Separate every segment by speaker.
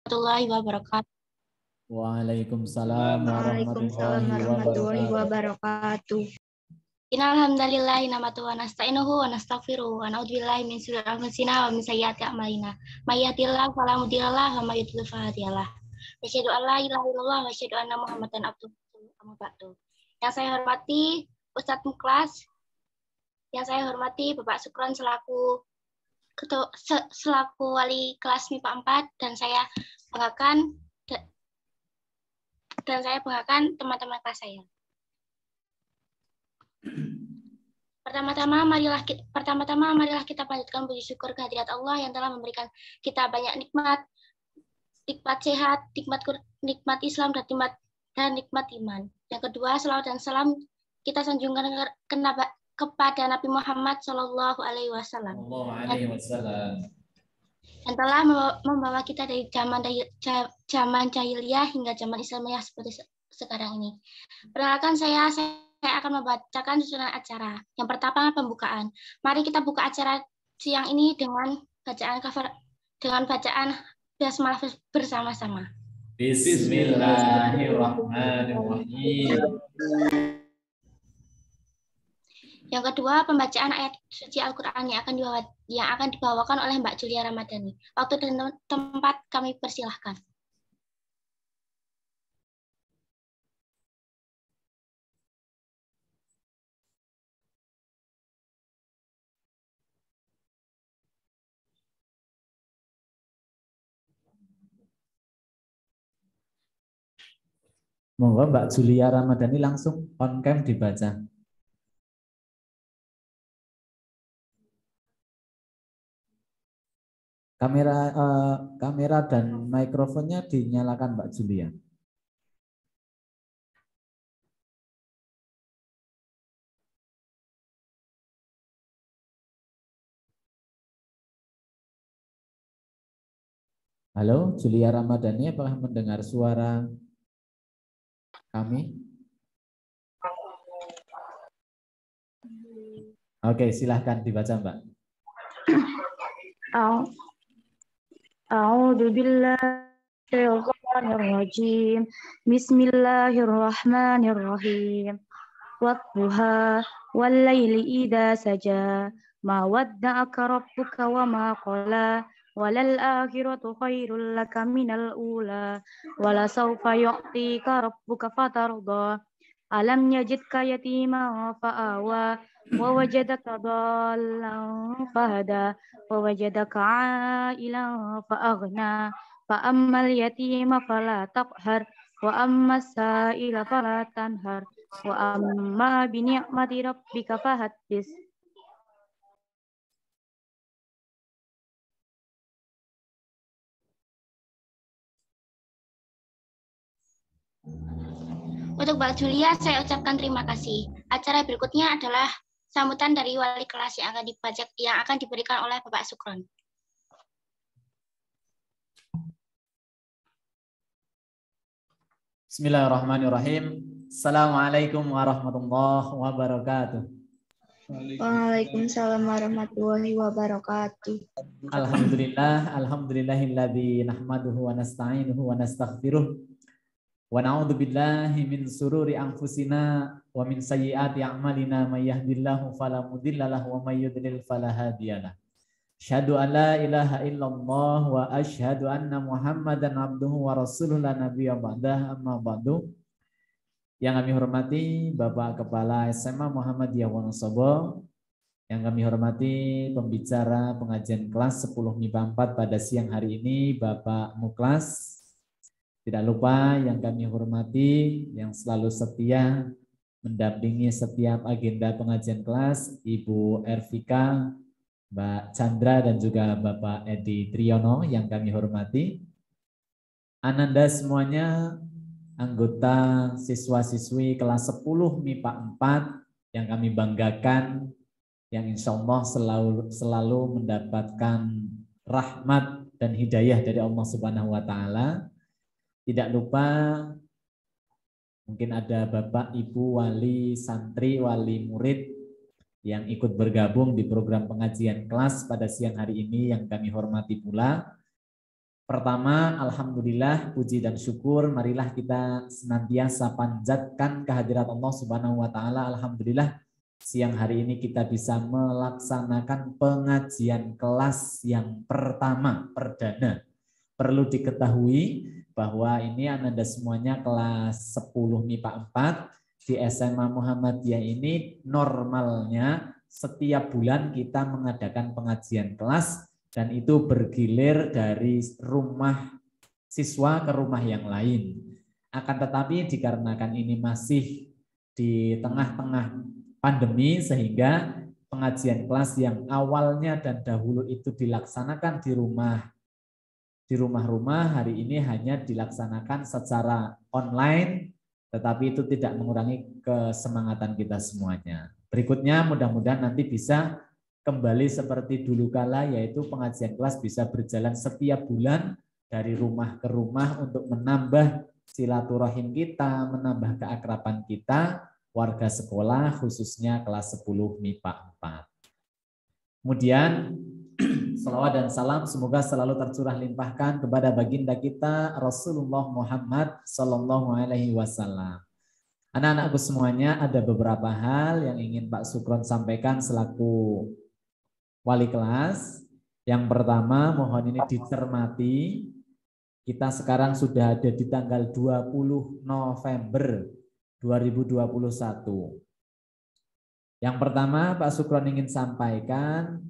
Speaker 1: warahmatullahi wabarakatuh.
Speaker 2: Waalaikumsalam warahmatullahi
Speaker 3: wabarakatuh.
Speaker 1: Innal hamdalillahi nahmaduhu wa nasta'inuhu wa nastaghfiruhu wa na'udzubillahi min syururi anfusina wa min sayyiati a'malina. May yahdihillahu fala mudilla lahu wa may yudlil fala hadiya lahu. Asyhadu an la ilaha illallah wa asyhadu anna Muhammadan abduhu wa rasuluh. Yang saya hormati Ustadz Muklas, yang saya hormati Bapak Sukron selaku wali kelas MIPA 4 dan saya banggakan teman-teman kelas saya. Pertama-tama marilah kita panjatkan puji syukur kehadirat Allah yang telah memberikan kita banyak nikmat sehat, nikmat Islam dan nikmat iman. Yang kedua, salawat dan salam kita sanjungkan kepada Nabi Muhammad Shallallahu Alaihi Wasallam yang telah membawa kita dari zaman jahiliyah hingga zaman Islamiyah seperti sekarang ini. Perkenalkan saya akan membacakan susunan acara. Yang pertama, pembukaan. Mari kita buka acara siang ini dengan bacaan basmalah bersama-sama.
Speaker 2: Bismillahirrahmanirrahim.
Speaker 1: Yang kedua, pembacaan ayat suci Al-Quran yang akan dibawakan oleh Mbak Julia Ramadhani. Waktu dan tempat kami persilahkan.
Speaker 2: Monggo Mbak Julia Ramadhani langsung on cam dibaca. Kamera dan mikrofonnya dinyalakan Mbak Julia. Halo, Julia Ramadhani, apakah mendengar suara kami? Oke, silahkan dibaca Mbak.
Speaker 3: A'udzu billahi minasyaitonir rajim. Bismillahirrahmanirrahim. Wadduha wal laili idza saja. Ma wadda'aka rabbuka wa ma qala. Walal akhiratu khairul laka minal ula. Wala sawfa yu'tika rabbuka fatarda. Alam yajidka yatima fa'awa. ووجدك ضالا فهدى ووجدك عائلا فأغنى فأما اليتيم فلا تقهر وأما السائل فلا تنهر وأما بنعمة ربك فحدث.
Speaker 1: Untuk Mbak Julia, saya ucapkan terima kasih. Acara berikutnya adalah sambutan dari wali kelas yang akan diberikan oleh Bapak Sukron.
Speaker 2: Bismillahirrahmanirrahim. Assalamualaikum warahmatullahi wabarakatuh.
Speaker 3: Waalaikumsalam warahmatullahi wabarakatuh.
Speaker 2: Alhamdulillahilladzi nahmaduhu wa nasta'inuhu wa nastaghfiruh. Wa na'udzu billahi min sururi anfusina wa min sayyiati a'malina may yahdihillahu fala mudilla lahu wa may yudlil fala hadiyalah. Asyhadu an la ilaha illallah wa asyhadu anna Muhammadan abduhu wa rasuluhu la nabiyya ba'dah amma ba'du. Yang kami hormati Bapak Kepala SMA Muhammadiyah Wonosobo, yang kami hormati pembicara pengajian kelas 10 MIPA 4 pada siang hari ini Bapak Muklas. Tidak lupa yang kami hormati, yang selalu setia mendampingi setiap agenda pengajian kelas, Ibu Ervika, Mbak Chandra, dan juga Bapak Edi Triyono yang kami hormati. Ananda semuanya, anggota siswa-siswi kelas 10 MIPA 4 yang kami banggakan, yang insya Allah selalu mendapatkan rahmat dan hidayah dari Allah Subhanahu wa Ta'ala. Tidak lupa mungkin ada Bapak, Ibu, wali santri, wali murid yang ikut bergabung di program pengajian kelas pada siang hari ini yang kami hormati pula. Pertama, alhamdulillah, puji dan syukur, marilah kita senantiasa panjatkan kehadirat Allah Subhanahu wa taala. Alhamdulillah, siang hari ini kita bisa melaksanakan pengajian kelas yang pertama, perdana. Perlu diketahui bahwa ini Anda semuanya kelas 10 MIPA 4 di SMA Muhammadiyah ini normalnya setiap bulan kita mengadakan pengajian kelas. Dan itu bergilir dari rumah siswa ke rumah yang lain. Akan tetapi dikarenakan ini masih di tengah-tengah pandemi sehingga pengajian kelas yang awalnya dan dahulu itu dilaksanakan di rumah-rumah hari ini hanya dilaksanakan secara online, tetapi itu tidak mengurangi kesemangatan kita semuanya. Berikutnya mudah-mudahan nanti bisa kembali seperti dulu kala, yaitu pengajian kelas bisa berjalan setiap bulan dari rumah ke rumah untuk menambah silaturahim kita, menambah keakraban kita, warga sekolah khususnya kelas 10 MIPA 4. Kemudian selawat dan salam semoga selalu tercurah limpahkan kepada baginda kita Rasulullah Muhammad Sallallahu Alaihi Wasallam. Anak-anakku semuanya, ada beberapa hal yang ingin Pak Sukron sampaikan selaku wali kelas. Yang pertama, mohon ini dicermati. Kita sekarang sudah ada di tanggal 20 November 2021. Yang pertama, Pak Sukron ingin sampaikan,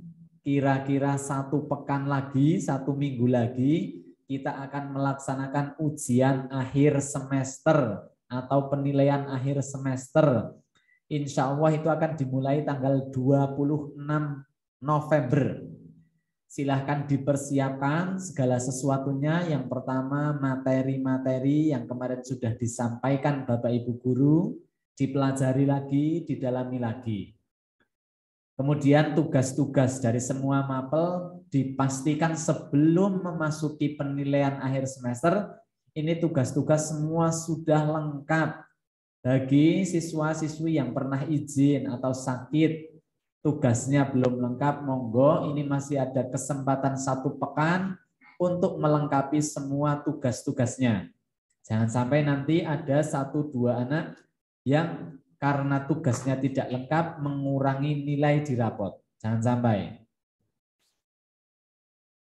Speaker 2: kira-kira 1 pekan lagi, 1 minggu lagi, kita akan melaksanakan ujian akhir semester atau penilaian akhir semester. Insya Allah itu akan dimulai tanggal 26 November. Silahkan dipersiapkan segala sesuatunya. Yang pertama, materi-materi yang kemarin sudah disampaikan Bapak Ibu Guru, dipelajari lagi, didalami lagi. Kemudian tugas-tugas dari semua mapel dipastikan sebelum memasuki penilaian akhir semester, ini tugas-tugas semua sudah lengkap. Bagi siswa-siswi yang pernah izin atau sakit, tugasnya belum lengkap, monggo ini masih ada kesempatan 1 pekan untuk melengkapi semua tugas-tugasnya. Jangan sampai nanti ada 1-2 anak yang karena tugasnya tidak lengkap mengurangi nilai di rapot. Jangan sampai.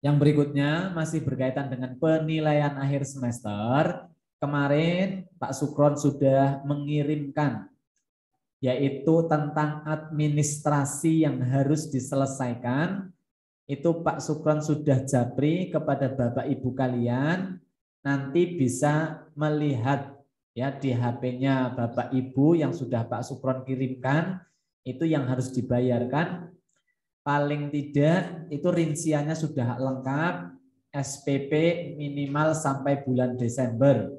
Speaker 2: Yang berikutnya masih berkaitan dengan penilaian akhir semester. Kemarin Pak Sukron sudah mengirimkan, yaitu tentang administrasi yang harus diselesaikan. Itu Pak Sukron sudah japri kepada Bapak Ibu kalian, nanti bisa melihat ya di HP-nya Bapak Ibu yang sudah Pak Sukron kirimkan, itu yang harus dibayarkan. Paling tidak itu rinciannya sudah lengkap, SPP minimal sampai bulan Desember.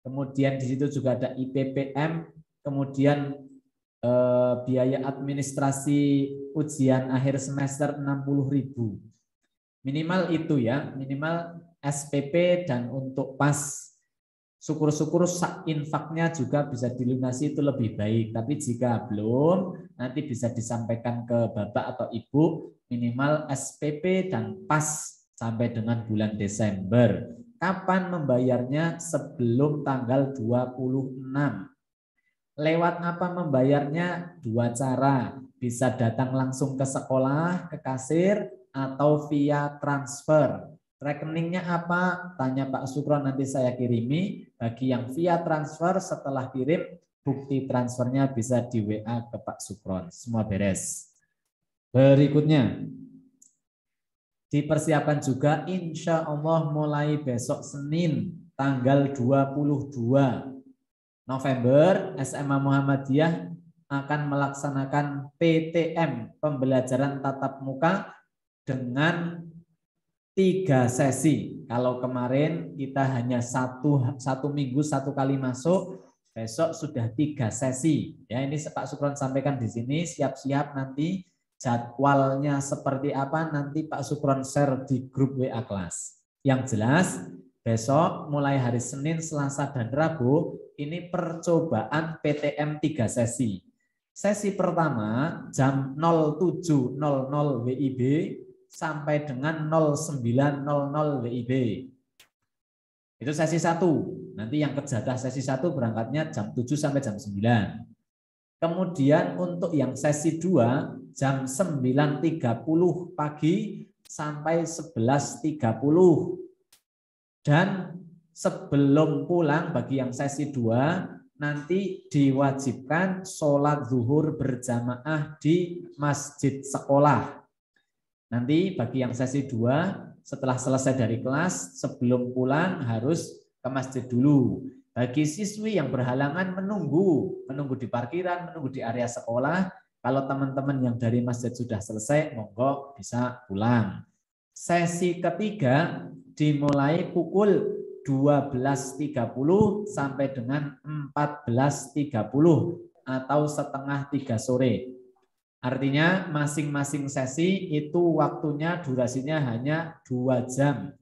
Speaker 2: Kemudian di situ juga ada IPPM, kemudian biaya administrasi ujian akhir semester 60.000. Minimal itu ya, minimal SPP, dan untuk pas syukur-syukur infaknya juga bisa dilunasi itu lebih baik. Tapi jika belum, nanti bisa disampaikan ke Bapak atau Ibu minimal SPP dan pas sampai dengan bulan Desember. Kapan membayarnya? Sebelum tanggal 26. Lewat apa membayarnya? 2 cara. Bisa datang langsung ke sekolah, ke kasir, atau via transfer. Rekeningnya apa? Tanya Pak Sukron, nanti saya kirimi. Bagi yang via transfer, setelah kirim, bukti transfernya bisa di WA ke Pak Sukron. Semua beres. Berikutnya, dipersiapkan juga insya Allah mulai besok Senin, tanggal 22 November, SMA Muhammadiyah akan melaksanakan PTM, pembelajaran tatap muka, dengan 3 sesi. Kalau kemarin kita hanya satu minggu 1 kali masuk, besok sudah 3 sesi. Ya, ini Pak Sukron sampaikan di sini, siap-siap nanti jadwalnya seperti apa, nanti Pak Sukron share di grup WA kelas. Yang jelas, besok mulai hari Senin, Selasa, dan Rabu, ini percobaan PTM 3 sesi. Sesi pertama jam 07.00 WIB sampai dengan 09.00 WIB. Itu sesi 1. Nanti yang kejadah sesi 1 berangkatnya jam 7 sampai jam 9. Kemudian untuk yang sesi 2 jam 9.30 pagi sampai 11.30. Dan sebelum pulang bagi yang sesi 2 nanti diwajibkan sholat zuhur berjamaah di masjid sekolah. Nanti bagi yang sesi 2 setelah selesai dari kelas sebelum pulang harus ke masjid dulu. Bagi siswi yang berhalangan menunggu di parkiran, menunggu di area sekolah, kalau teman-teman yang dari masjid sudah selesai, monggo bisa pulang. Sesi ketiga dimulai pukul 12.30 sampai dengan 14.30 atau setengah 3 sore. Artinya masing-masing sesi itu waktunya durasinya hanya 2 jam.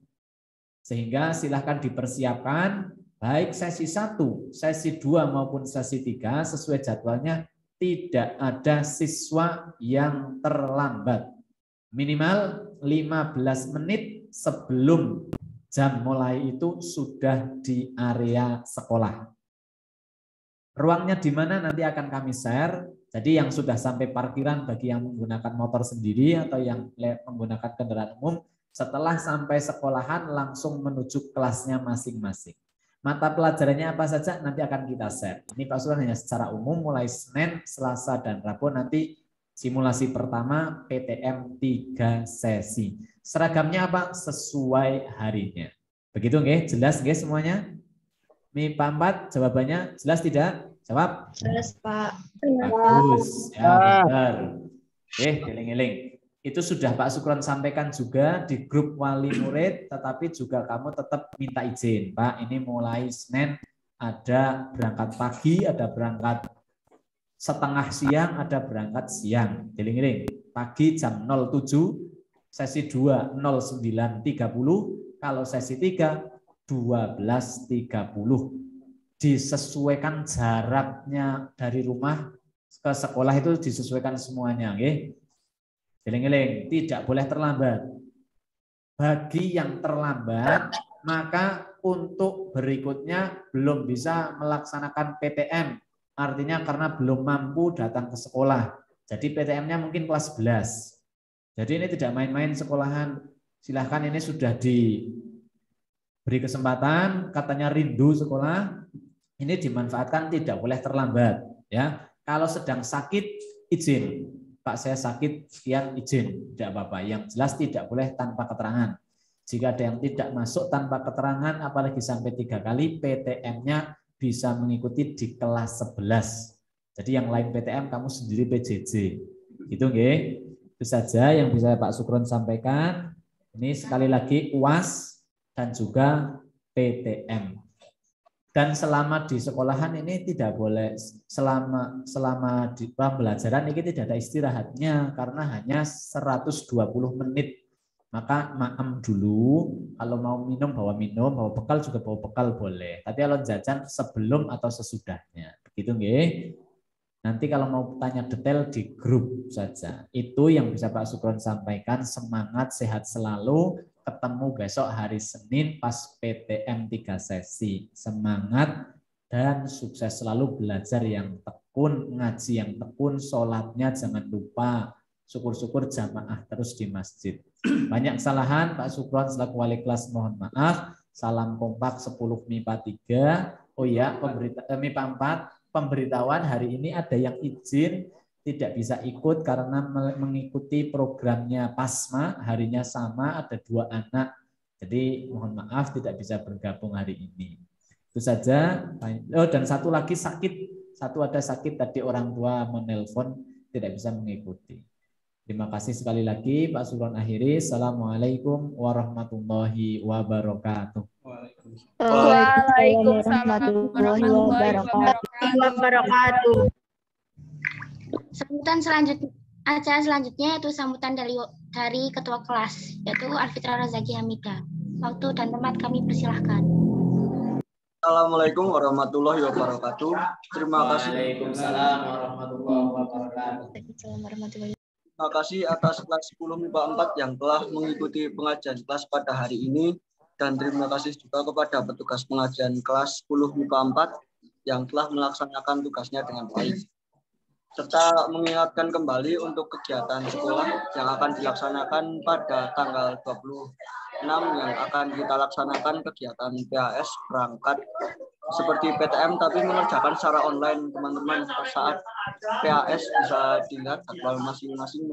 Speaker 2: Sehingga silahkan dipersiapkan baik sesi 1, sesi 2 maupun sesi 3 sesuai jadwalnya tidak ada siswa yang terlambat. Minimal 15 menit sebelum jam mulai itu sudah di area sekolah. Ruangnya di mana nanti akan kami share. Jadi yang sudah sampai parkiran bagi yang menggunakan motor sendiri atau yang menggunakan kendaraan umum, setelah sampai sekolahan langsung menuju kelasnya masing-masing. Mata pelajarannya apa saja nanti akan kita share. Ini Pak Suran hanya secara umum mulai Senin, Selasa, dan Rabu nanti simulasi pertama PTM 3 sesi. Seragamnya apa? Sesuai harinya. Begitu nggih? Jelas nggih semuanya? MIPA 4 jawabannya jelas tidak? Jawab.
Speaker 3: Jelas, Pak.
Speaker 2: Bagus. Ya, benar. Eling-eling. Itu sudah Pak Sukron sampaikan juga di grup wali murid, tetapi juga kamu tetap minta izin. Pak, ini mulai Senin ada berangkat pagi, ada berangkat setengah siang, ada berangkat siang. Eling-eling. Pagi jam 07, sesi 2 09.30, kalau sesi 3 12.30. Disesuaikan jaraknya dari rumah ke sekolah itu disesuaikan semuanya, nggih. Eling-eling, tidak boleh terlambat. Bagi yang terlambat, maka untuk berikutnya belum bisa melaksanakan PTM. Artinya karena belum mampu datang ke sekolah. Jadi PTM-nya mungkin kelas 11. Jadi ini tidak main-main sekolahan. Silahkan, ini sudah diberi kesempatan, katanya rindu sekolah. Ini dimanfaatkan, tidak boleh terlambat. Ya, kalau sedang sakit izin, Pak saya sakit sekian izin, tidak apa-apa. Yang jelas tidak boleh tanpa keterangan. Jika ada yang tidak masuk tanpa keterangan, apalagi sampai 3 kali, PTM-nya bisa mengikuti di kelas 11. Jadi yang lain PTM, kamu sendiri PJJ. Gitu nggih. Itu saja yang bisa Pak Sukron sampaikan. Ini sekali lagi UAS dan juga PTM. Dan selama di sekolahan ini tidak boleh, selama di pembelajaran ini tidak ada istirahatnya karena hanya 120 menit. Maka maem dulu, kalau mau minum bawa minum, bawa bekal juga bawa bekal boleh. Tapi kalau jajan sebelum atau sesudahnya. Begitu nggih. Nanti kalau mau tanya detail di grup saja. Itu yang bisa Pak Sukron sampaikan. Semangat, sehat selalu. Ketemu besok hari Senin pas PTM 3 sesi. Semangat dan sukses selalu, belajar yang tekun, ngaji yang tekun, sholatnya jangan lupa. Syukur-syukur jamaah terus di masjid. Banyak kesalahan Pak Sukron selaku wali kelas mohon maaf. Salam kompak 10 MIPA 3. Oh ya, MIPA 4 pemberitahuan hari ini ada yang izin tidak bisa ikut karena mengikuti programnya PASMA, harinya sama, ada 2 anak. Jadi mohon maaf tidak bisa bergabung hari ini. Itu saja. Oh, dan satu lagi sakit. Satu ada sakit tadi orang tua menelpon tidak bisa mengikuti. Terima kasih sekali lagi Pak Sukron akhiri. Assalamualaikum warahmatullahi wabarakatuh.
Speaker 3: Waalaikumsalam warahmatullahi wabarakatuh.
Speaker 1: Sambutan selanjutnya, acara selanjutnya yaitu sambutan dari ketua kelas, yaitu Alfitra Razaki Hamida. Waktu dan tempat kami persilahkan.
Speaker 4: Assalamualaikum warahmatullahi wabarakatuh. Terima kasih.
Speaker 2: Waalaikumsalam warahmatullahi wabarakatuh.
Speaker 3: Waalaikumsalam warahmatullahi wabarakatuh.
Speaker 4: Terima kasih atas kelas 10 MIPA 4 yang telah mengikuti pengajian kelas pada hari ini. Dan terima kasih juga kepada petugas pengajian kelas 10 MIPA 4 yang telah melaksanakan tugasnya dengan baik. Serta mengingatkan kembali untuk kegiatan sekolah yang akan dilaksanakan pada tanggal 26 yang akan kita laksanakan kegiatan PAS berangkat seperti PTM tapi mengerjakan secara online teman-teman. Saat PAS bisa dilihat jadwal masing-masing.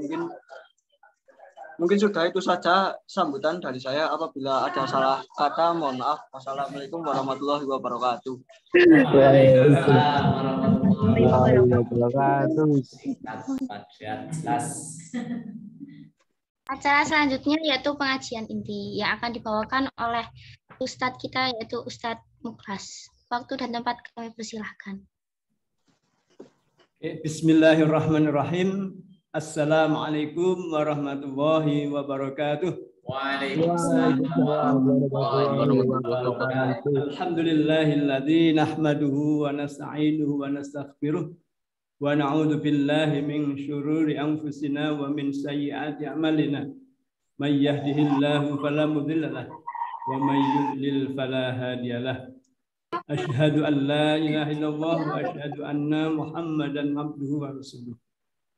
Speaker 4: Mungkin sudah itu saja sambutan dari saya. Apabila ada salah kata mohon maaf. Wassalamualaikum warahmatullahi wabarakatuh.
Speaker 2: Waalaikumsalam warahmatullahi wabarakatuh.
Speaker 1: Acara selanjutnya yaitu pengajian inti yang akan dibawakan oleh Ustadz kita yaitu Ustadz Muklas. Waktu dan tempat kami persilahkan.
Speaker 5: Bismillahirrahmanirrahim. Assalamualaikum warahmatullahi wabarakatuh.
Speaker 2: Waalaikumsalam warahmatullahi wabarakatuh.
Speaker 5: Alhamdulillahilladzi nahmaduhu wa nasta'inuhu wa nastaghfiruh wa na'udzu billahi min syururi anfusina wa min sayyiati a'malina. May yahdihillahu fala mudilla lahu wa may yudlil fala hadiyalah. Asyhadu an la ilaha illallah wa asyhadu anna Muhammadan abduhu wa rasuluh.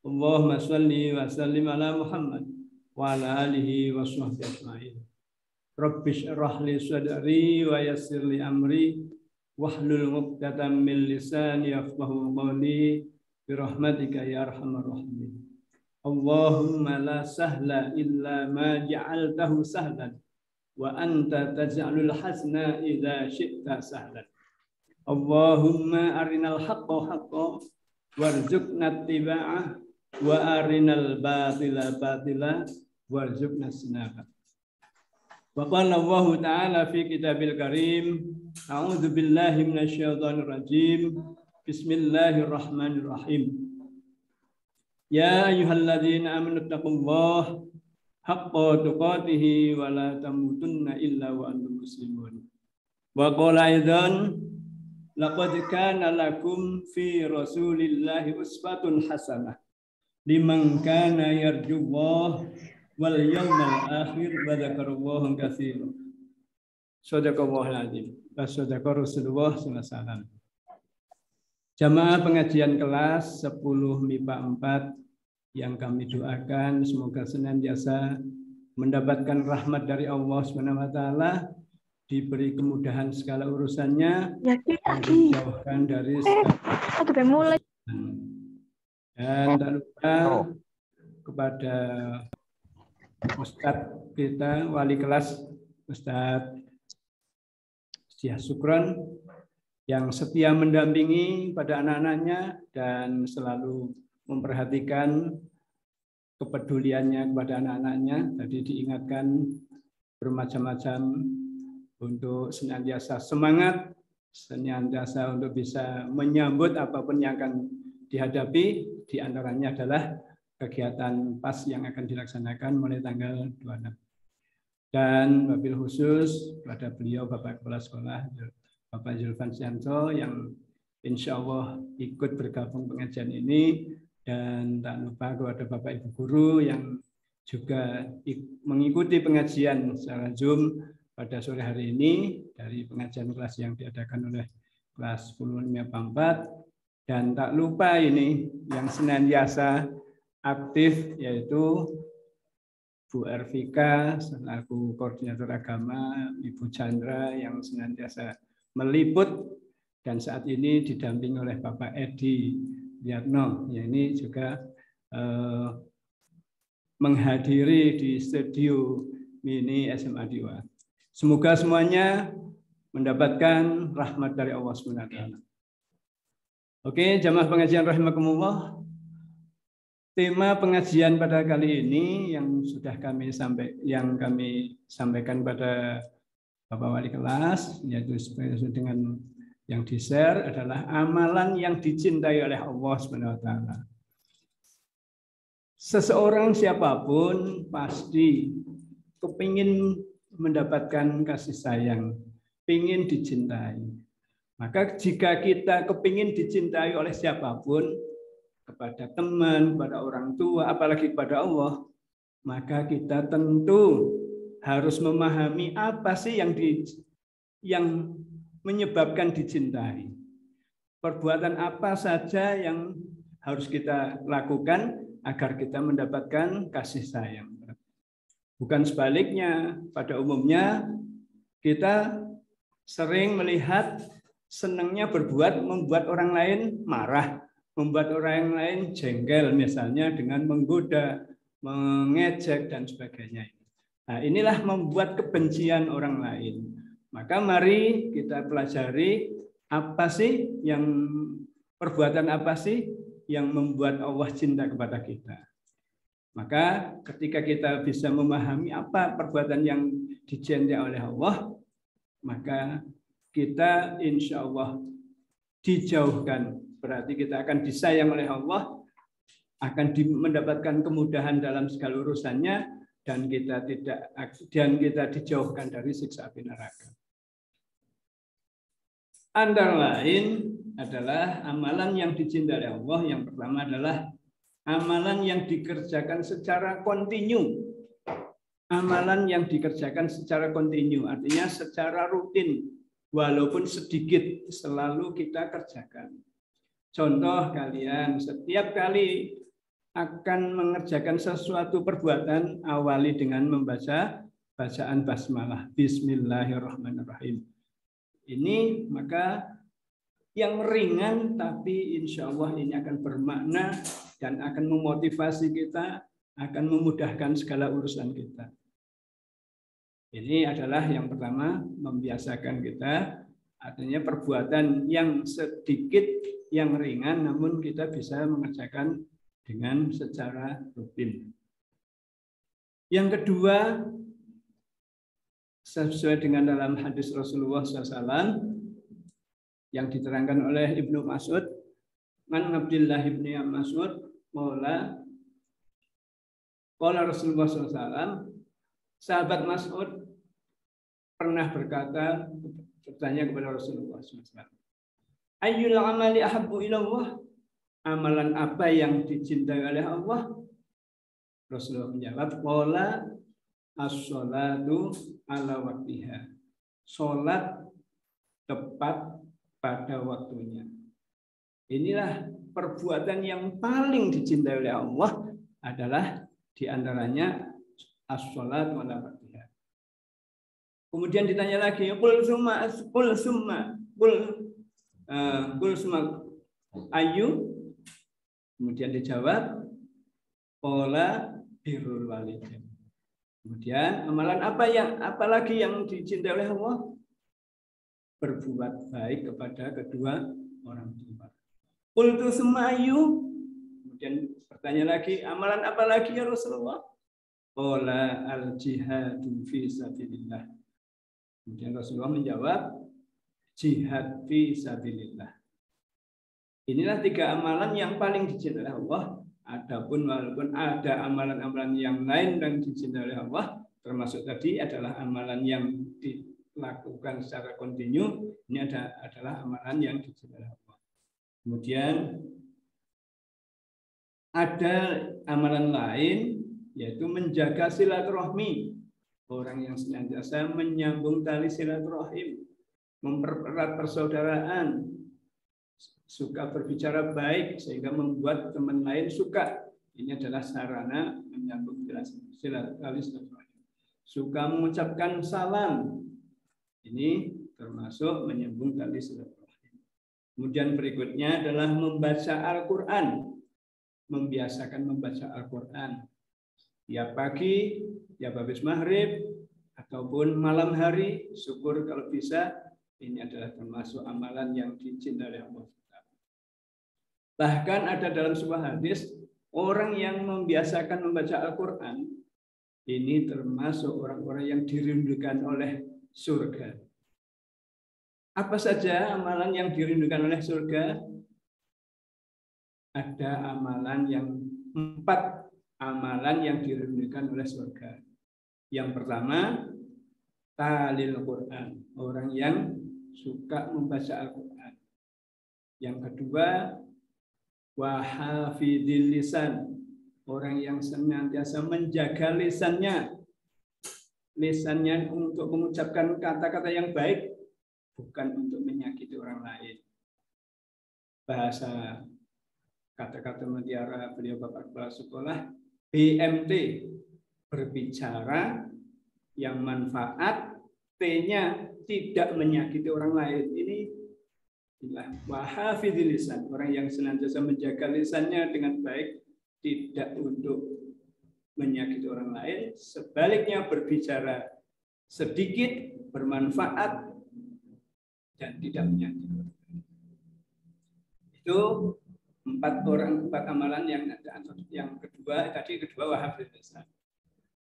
Speaker 5: Allahumma shalli wa sallim ala Muhammad wa ala alihi wa sahbihi ajma'in. Rabbi shrah li sadri wa yassir li amri wahlul 'uqdatam min lisani yafqahu qawli bi rahmatika ya arhamar rahimin. Allahumma la sahla illa ma ja'altahu sahlan wa anta taj'alul hasna idza syi'ta sahlan. Allahumma arinal haqqa haqqan warzuqna ittiba'ah wa arinal batila batila warzuqna sinaba. Wa qala Allah ta'ala fi kitabil karim, a'udzu billahi minasyaitonir rajim. Bismillahirrahmanirrahim. Ya ayyuhalladzina amanu taqullaha haqqa tuqatih wa la tamutunna illa wa antum muslimun. Wa qala aidan laqad kana lakum fi rasulillahi uswatun hasanah liman kana yarjullaha wal yawmal akhir wa dzakarallaha katsiran. Shadaqallahul azim. Wa shadaqa Rasulullah sallallahu alaihi wasallam. Jamaah pengajian kelas 10 MIPA 4 yang kami doakan semoga senantiasa mendapatkan rahmat dari Allah Subhanahu wa taala, diberi kemudahan segala urusannya, dijauhkan dari segala. Dan tak lupa kepada Ustadz kita, wali kelas Ustadz Syah Sukron yang setia mendampingi pada anak-anaknya dan selalu memperhatikan kepeduliannya kepada anak-anaknya. Tadi diingatkan bermacam-macam untuk senantiasa semangat, senantiasa untuk bisa menyambut apapun yang akan dihadapi. Di antaranya adalah kegiatan PAS yang akan dilaksanakan mulai tanggal 26. Dan wabil khusus pada beliau Bapak Kepala Sekolah Bapak Zulfan Sianto yang insya Allah ikut bergabung pengajian ini, dan tak lupa kepada Bapak Ibu Guru yang juga mengikuti pengajian secara Zoom pada sore hari ini dari pengajian kelas yang diadakan oleh kelas 10 MIPA 4. Dan tak lupa ini yang senantiasa aktif yaitu Bu Ervika selaku koordinator agama, Ibu Chandra yang senantiasa meliput, dan saat ini didampingi oleh Bapak Edi Yatno, yang ini juga menghadiri di studio mini SMA Diwa. Semoga semuanya mendapatkan rahmat dari Allah SWT. Oke, jamaah pengajian rahimakumullah. Tema pengajian pada kali ini yang sudah kami sampaikan pada Bapak Wali kelas, yaitu sesuai dengan yang di-share adalah amalan yang dicintai oleh Allah SWT. Seseorang siapapun pasti kepingin mendapatkan kasih sayang, ingin dicintai. Maka jika kita kepingin dicintai oleh siapapun, kepada teman, kepada orang tua, apalagi kepada Allah, maka kita tentu harus memahami apa sih yang menyebabkan dicintai. Perbuatan apa saja yang harus kita lakukan agar kita mendapatkan kasih sayang. Bukan sebaliknya, pada umumnya kita sering melihat senangnya membuat orang lain marah, membuat orang lain jengkel, misalnya dengan menggoda, mengejek, dan sebagainya. Nah, inilah membuat kebencian orang lain. Maka mari kita pelajari apa sih perbuatan apa sih yang membuat Allah cinta kepada kita. Maka ketika kita bisa memahami apa perbuatan yang dicintai oleh Allah, maka kita insya Allah dijauhkan. Berarti kita akan disayang oleh Allah, akan mendapatkan kemudahan dalam segala urusannya, dan kita dijauhkan dari siksa api neraka. Antara lain adalah amalan yang dicintai oleh Allah. Yang pertama adalah amalan yang dikerjakan secara kontinu. Amalan yang dikerjakan secara kontinu, artinya secara rutin, walaupun sedikit, selalu kita kerjakan. Contoh, kalian setiap kali akan mengerjakan sesuatu perbuatan, awali dengan membaca bacaan basmalah, Bismillahirrahmanirrahim. Ini maka yang ringan, tapi insya Allah ini akan bermakna dan akan memotivasi kita, akan memudahkan segala urusan kita. Ini adalah yang pertama, membiasakan kita, artinya perbuatan yang sedikit, yang ringan, namun kita bisa mengerjakan dengan secara rutin. Yang kedua, sesuai dengan dalam hadis Rasulullah SAW yang diterangkan oleh Ibnu Mas'ud, Man Abdillah ibni Mas'ud, Maula, qala Rasulullah SAW, sahabat Mas'ud pernah bertanya kepada Rasulullah SAW, ayyul amali ahabbu ilallah, amalan apa yang dicintai oleh Allah? Rasulullah menjawab, qala as-sholatu ala waktiha, sholat tepat pada waktunya. Inilah perbuatan yang paling dicintai oleh Allah, adalah diantaranya as-sholat ala waktiha. Kemudian ditanya lagi, qul summa ayu. Kemudian dijawab, qala birrul walidain. Kemudian amalan apalagi yang dicintai oleh Allah? Berbuat baik kepada kedua orang tua. Qultu summa ayu. Kemudian bertanya lagi, amalan apa lagi ya Rasulullah? Qala al jihadu fi sabilillah. Kemudian Rasulullah menjawab, jihad fi sabilillah. Inilah tiga amalan yang paling dicintai oleh Allah. Adapun walaupun ada amalan-amalan yang lain yang dicintai oleh Allah, termasuk tadi adalah amalan yang dilakukan secara kontinu, ini adalah amalan yang dicintai oleh Allah. Kemudian ada amalan lain, yaitu menjaga silaturahmi. Orang yang senantiasa menyambung tali silaturahim, mempererat persaudaraan, suka berbicara baik sehingga membuat teman lain suka. Ini adalah sarana menyambung silaturahim. Suka mengucapkan salam. Ini termasuk menyambung tali silaturahim. Kemudian berikutnya adalah membaca Al-Quran. Membiasakan membaca Al-Quran. Tiap pagi, tiap habis maghrib, ataupun malam hari, syukur kalau bisa. Ini adalah termasuk amalan yang dicintai oleh Allah. Bahkan ada dalam sebuah hadis, orang yang membiasakan membaca Al-Quran, ini termasuk orang-orang yang dirindukan oleh surga. Apa saja amalan yang dirindukan oleh surga? Ada amalan yang 4 amalan yang dirindukan oleh surga. Yang pertama, talil Quran, orang yang suka membaca Al-Quran. Yang kedua, wa hafidhil lisan, orang yang senantiasa menjaga lisannya untuk mengucapkan kata-kata yang baik, bukan untuk menyakiti orang lain. Bahasa kata-kata mutiara beliau Bapak Kepala Sekolah, BMT, berbicara yang manfaat, T-nya tidak menyakiti orang lain. Ini wahafidhil lisan, orang yang senantiasa menjaga lisannya dengan baik, tidak untuk menyakiti orang lain, sebaliknya berbicara sedikit, bermanfaat, dan tidak menyakiti orang lain. Itu 4 amalan yang ada. Yang kedua wahafidhil lisan.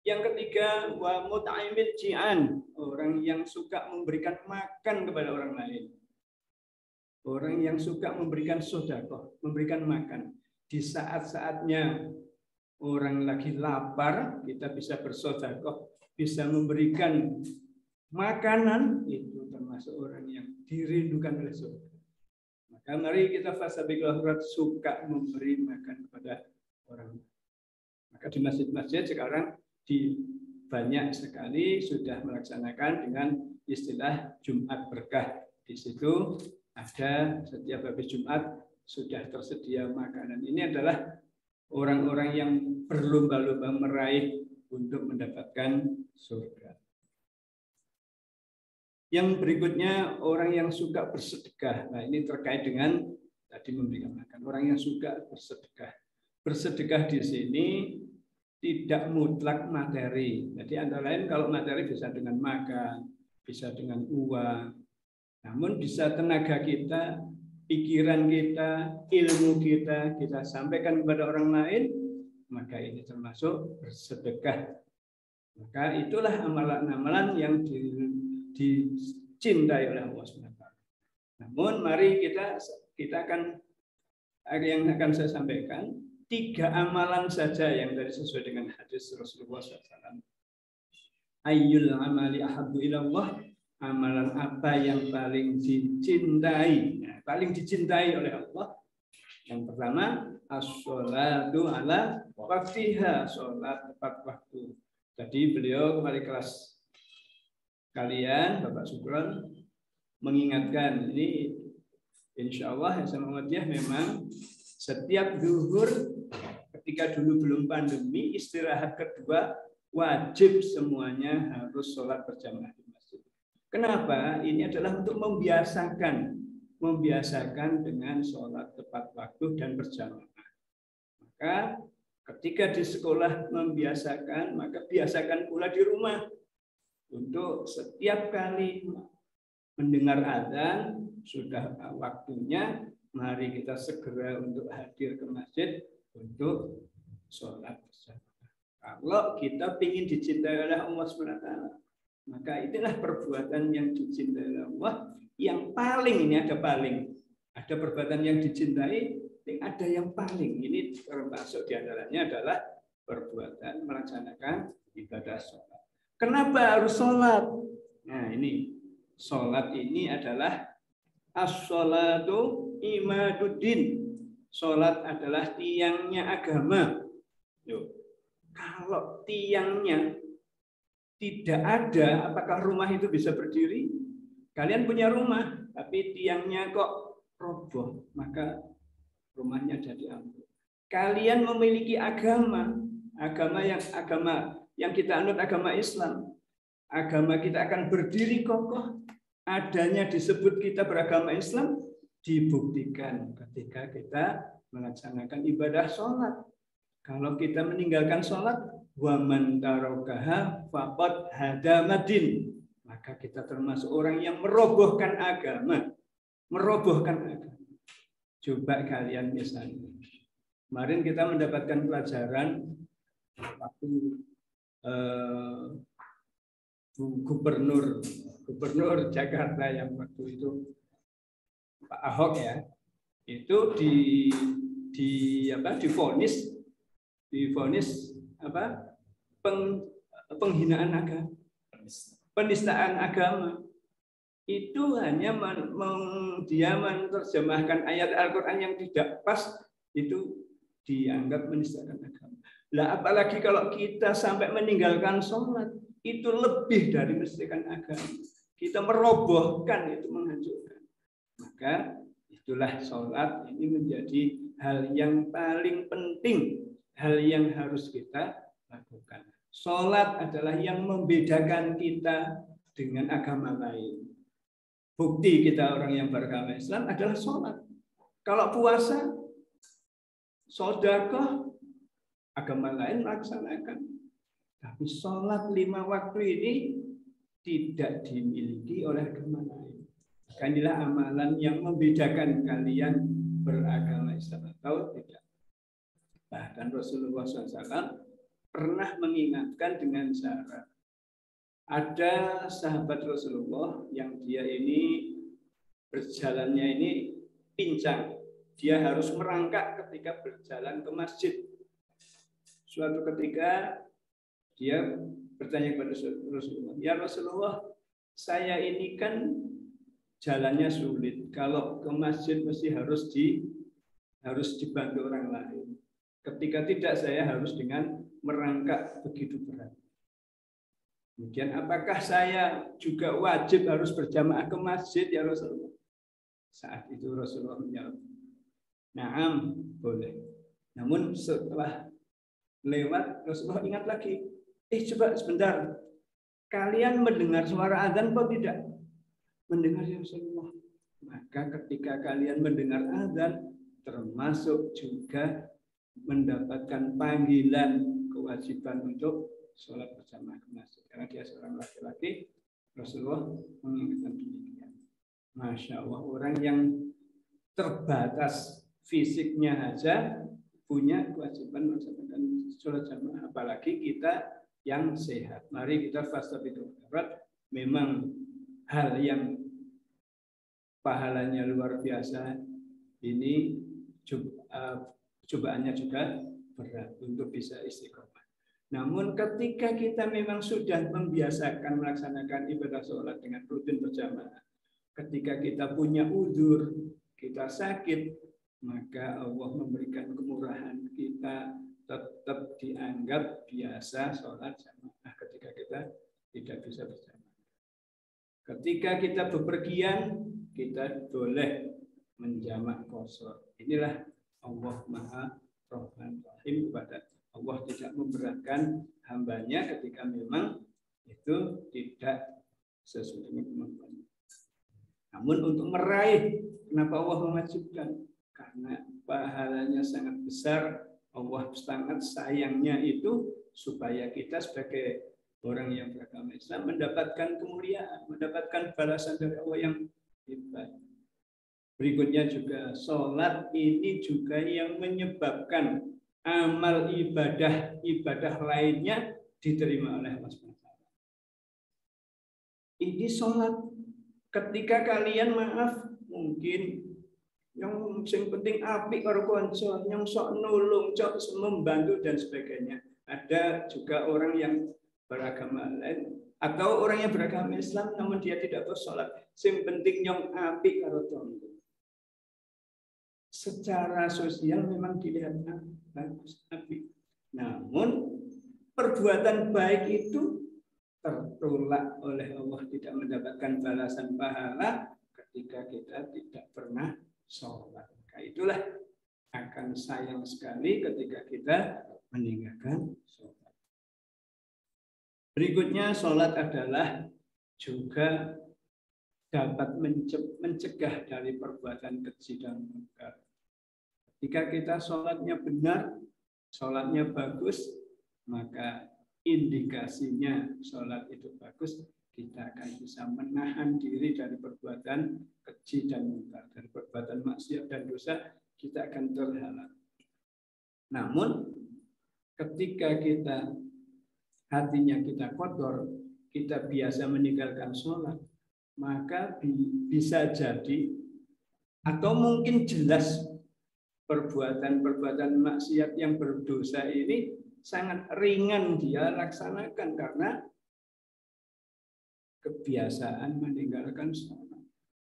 Speaker 5: Yang ketiga, wa mut'imil ji'an, orang yang suka memberikan makan kepada orang lain. Orang yang suka memberikan sedekah, memberikan makan. Di saat-saatnya orang lagi lapar, kita bisa bersedekah, bisa memberikan makanan, itu termasuk orang yang dirindukan oleh surga. Maka mari kita fasabiqul khairat, suka memberi makan kepada orang. Maka di masjid-masjid sekarang banyak sekali sudah melaksanakan dengan istilah Jumat Berkah. Di situ ada setiap habis Jumat sudah tersedia makanan. Ini adalah orang-orang yang berlomba-lomba meraih untuk mendapatkan surga. Yang berikutnya, orang yang suka bersedekah. Nah, ini terkait dengan tadi memberikan makan. Orang yang suka bersedekah. Bersedekah di sini tidak mutlak materi. Jadi antara lain kalau materi bisa dengan makan, bisa dengan uang. Namun bisa tenaga kita, pikiran kita, ilmu kita sampaikan kepada orang lain, maka ini termasuk bersedekah. Maka itulah amalan-amalan yang dicintai oleh Allah SWT. Namun mari kita akan saya sampaikan 3 amalan saja yang dari sesuai dengan hadis Rasulullah SAW. Ayyul amali ahabbu ilallah, amalan apa yang paling dicintai? Nah, paling dicintai oleh Allah. Yang pertama, as-sholatu ala waktiha, sholat tepat waktu. Tadi beliau kembali kelas kalian, Bapak Sukron, mengingatkan ini, insya Allah Muhammadiyah memang setiap zuhur ketika dulu belum pandemi, istirahat kedua wajib semuanya harus sholat berjamaah di masjid. Kenapa? Ini adalah untuk membiasakan dengan sholat tepat waktu dan berjamaah. Maka ketika di sekolah membiasakan, maka biasakan pula di rumah untuk setiap kali mendengar azan sudah waktunya, mari kita segera untuk hadir ke masjid untuk sholat berjamaah. Kalau kita ingin dicintai oleh Allah SWT, maka itulah perbuatan yang dicintai oleh Allah. Yang paling, ini ada perbuatan yang dicintai, ada yang paling. Ini termasuk diantaranya adalah perbuatan melaksanakan ibadah sholat. Kenapa harus sholat? Nah ini, sholat ini adalah as-sholatu imaduddin. Sholat adalah tiangnya agama. Kalau tiangnya tidak ada, apakah rumah itu bisa berdiri? Kalian punya rumah, tapi tiangnya kok roboh, maka rumahnya jadi ambruk. Kalian memiliki agama yang kita anut, agama Islam. Agama kita akan berdiri kokoh. Adanya disebut kita beragama Islam dibuktikan ketika kita melaksanakan ibadah sholat. Kalau kita meninggalkan sholat, wa man tarakaha faqad hadamadin, maka kita termasuk orang yang merobohkan agama. Coba kalian misalnya, kemarin kita mendapatkan pelajaran waktu gubernur Jakarta yang waktu itu Pak Ahok ya, itu divonis penghinaan agama, penistaan agama. Itu hanya dia menerjemahkan ayat Al-Quran yang tidak pas, itu dianggap menistakan agama. Lah apalagi kalau kita sampai meninggalkan sholat, itu lebih dari menistakan agama. Kita merobohkan, itu menghancurkan. Maka itulah sholat ini menjadi hal yang paling penting, hal yang harus kita lakukan. Sholat adalah yang membedakan kita dengan agama lain. Bukti kita orang yang beragama Islam adalah sholat. Kalau puasa, sedekah, agama lain melaksanakan. Tapi sholat 5 waktu ini tidak dimiliki oleh agama lain. Inilah amalan yang membedakan kalian beragama Islam atau tidak. Bahkan Rasulullah SAW pernah mengingatkan dengan syarat. Ada sahabat Rasulullah yang dia ini berjalannya ini pincang. Dia harus merangkak ketika berjalan ke masjid. Suatu ketika dia bertanya kepada Rasulullah, "Ya Rasulullah, saya ini kan jalannya sulit. Kalau ke masjid mesti harus dibantu orang lain. Ketika tidak, saya harus dengan merangkak begitu berat. Kemudian apakah saya juga wajib harus berjamaah ke masjid ya Rasulullah?" Saat itu Rasulullah menjawab, "Naam, boleh." Namun setelah lewat, Rasulullah ingat lagi, coba sebentar, kalian mendengar suara azan atau tidak? Mendengar ya Rasulullah. Maka ketika kalian mendengar azan, termasuk juga mendapatkan panggilan kewajiban untuk sholat berjamaah ke masjid. Karena dia seorang laki-laki, Rasulullah mengingatkan demikian. Masya Allah, orang yang terbatas fisiknya aja punya kewajiban melaksanakan sholat jamaah, apalagi kita yang sehat. Mari kita fastabiqul khairat. Memang hal yang pahalanya luar biasa ini, cobaannya juga berat untuk bisa istiqomah. Namun ketika kita memang sudah membiasakan melaksanakan ibadah sholat dengan rutin berjamaah, ketika kita punya uzur, kita sakit, maka Allah memberikan kemurahan, kita tetap dianggap biasa sholat jamaah ketika kita tidak bisa berjamaah. Ketika kita bepergian, kita boleh menjamak qashar. Inilah Allah Maha Rahman Rahim kepada Allah, tidak memberatkan hambanya ketika memang itu tidak sesuai dengan kemampuannya. Namun untuk meraih, kenapa Allah mewajibkan? Karena pahalanya sangat besar. Allah sangat sayangnya itu supaya kita sebagai orang yang beragama Islam mendapatkan kemuliaan, mendapatkan balasan dari Allah yang hebat. Berikutnya juga sholat ini juga yang menyebabkan amal ibadah lainnya diterima oleh Allah SWT. Ini sholat. Ketika kalian mungkin yang penting apik karo kanca, yang sok nulung, sok membantu dan sebagainya. Ada juga orang yang beragama lain atau orang yang beragama Islam namun dia tidak bersolat. Yang penting yang apik karo kanca. Secara sosial memang dilihat bagus, apik. Namun perbuatan baik itu tertolak oleh Allah, tidak mendapatkan balasan pahala ketika kita tidak pernah sholat. Maka itulah akan sayang sekali ketika kita meninggalkan sholat. Berikutnya, sholat adalah juga dapat mencegah dari perbuatan keji dan munkar. Ketika kita sholatnya benar, sholatnya bagus, maka indikasinya sholat itu bagus, kita akan bisa menahan diri dari perbuatan keji dan munkar, dari perbuatan maksiat dan dosa, kita akan terhalang. Namun, ketika kita hatinya kita kotor, kita biasa meninggalkan sholat, maka bisa jadi atau mungkin jelas perbuatan-perbuatan maksiat yang berdosa ini sangat ringan dia laksanakan karena kebiasaan meninggalkan sholat.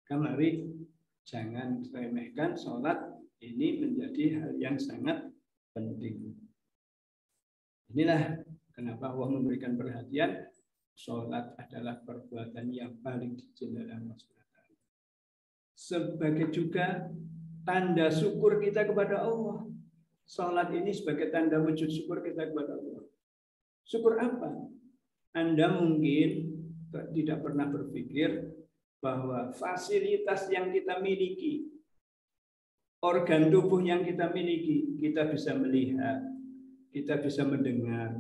Speaker 5: Mari jangan remehkan sholat Ini menjadi hal yang sangat penting. Inilah kenapa Allah memberikan perhatian. Sholat adalah perbuatan yang paling dicintai Allah SWT. Sebagai juga tanda syukur kita kepada Allah. Sholat ini sebagai tanda wujud syukur kita kepada Allah. Syukur apa? Anda mungkin tidak pernah berpikir bahwa fasilitas yang kita miliki, organ tubuh yang kita miliki, kita bisa melihat, kita bisa mendengar,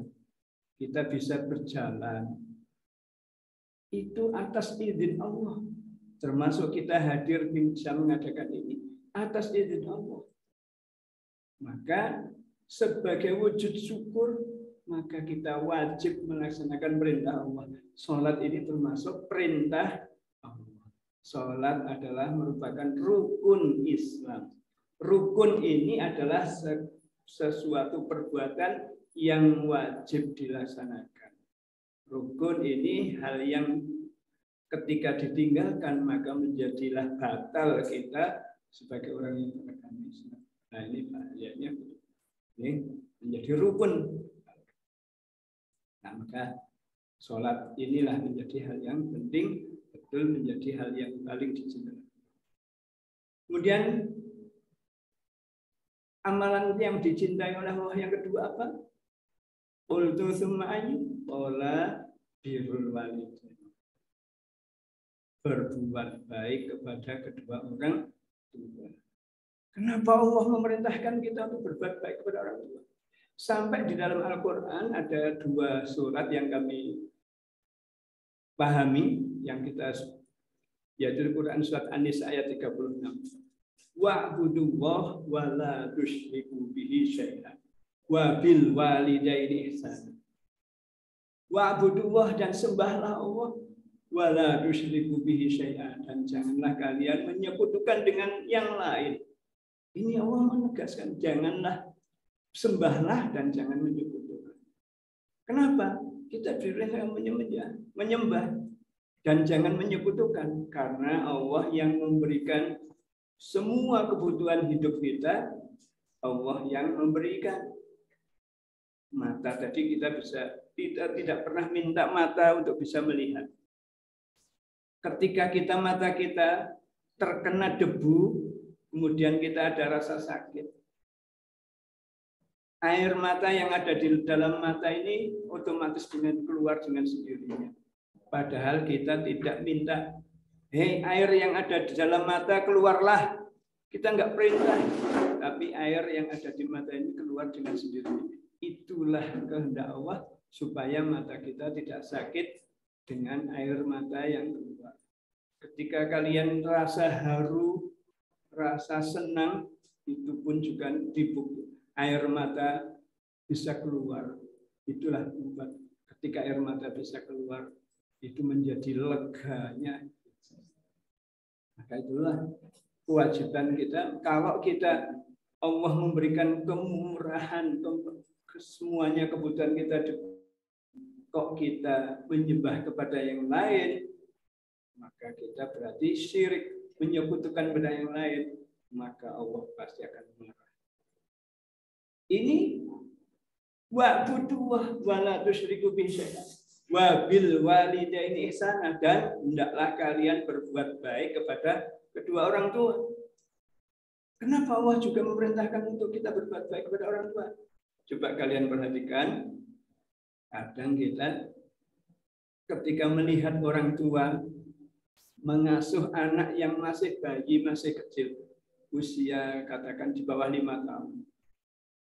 Speaker 5: kita bisa berjalan. Itu atas izin Allah. Termasuk kita hadir bisa mengadakan ini atas izin Allah. Maka sebagai wujud syukur, maka kita wajib melaksanakan perintah Allah. Sholat ini termasuk perintah Allah. Sholat adalah merupakan rukun Islam. Rukun ini adalah sesuatu perbuatan yang wajib dilaksanakan. Rukun ini hal yang ketika ditinggalkan maka menjadilah batal kita sebagai orang yang beragama Islam. Nah ini bahayanya. Ini menjadi rukun. Nah maka sholat inilah menjadi hal yang penting, betul menjadi hal yang paling dicintai. Kemudian amalan yang dicintai oleh Allah yang kedua apa? Qultu tsumma ayyu qala birrul walidain. Berbuat baik kepada kedua orang tua. Kenapa Allah memerintahkan kita untuk berbuat baik kepada orang tua? Sampai di dalam Al-Quran ada 2 surat yang kami pahami, yang kita yaitu Al-Quran surat An-Nisa ayat 36. Wa'budullah wa la tusyriku bihi syai'an wa bil walidaini ihsana. Wa'budullah dan sembahlah Allah wa la tusyriku bihi syai'an, dan janganlah kalian menyekutukan dengan yang lain. Ini Allah menegaskan, janganlah, sembahlah dan jangan menyekutukan. Kenapa? Kita dilarang menyembah dan jangan menyekutukan, karena Allah yang memberikan semua kebutuhan hidup kita. Allah yang memberikan. Mata tadi kita tidak pernah minta mata untuk bisa melihat. Ketika mata kita terkena debu, kemudian kita ada rasa sakit. Air mata yang ada di dalam mata ini otomatis keluar dengan sendirinya. Padahal kita tidak minta, hei air yang ada di dalam mata keluarlah. Kita nggak perintah, tapi air yang ada di mata ini keluar dengan sendirinya. Itulah kehendak Allah supaya mata kita tidak sakit dengan air mata yang keluar. Ketika kalian rasa haru, rasa senang, itu pun juga dibuktikan. Air mata bisa keluar. Itulah membuat ketika air mata bisa keluar, itu menjadi leganya. Maka itulah kewajiban kita. Kalau kita Allah memberikan kemurahan, semuanya kebutuhan kita, kok kita menyembah kepada yang lain, maka kita berarti syirik, menyekutukan pada yang lain, maka Allah pasti akan marah. Ini wa'budullah wa la tusyriku bihi syai'an wa bil walidaini ihsana, dan hendaklah kalian berbuat baik kepada kedua orang tua. Kenapa Allah juga memerintahkan untuk kita berbuat baik kepada orang tua? Coba kalian perhatikan, kadang kita ketika melihat orang tua mengasuh anak yang masih bayi, masih kecil, usia katakan di bawah 5 tahun.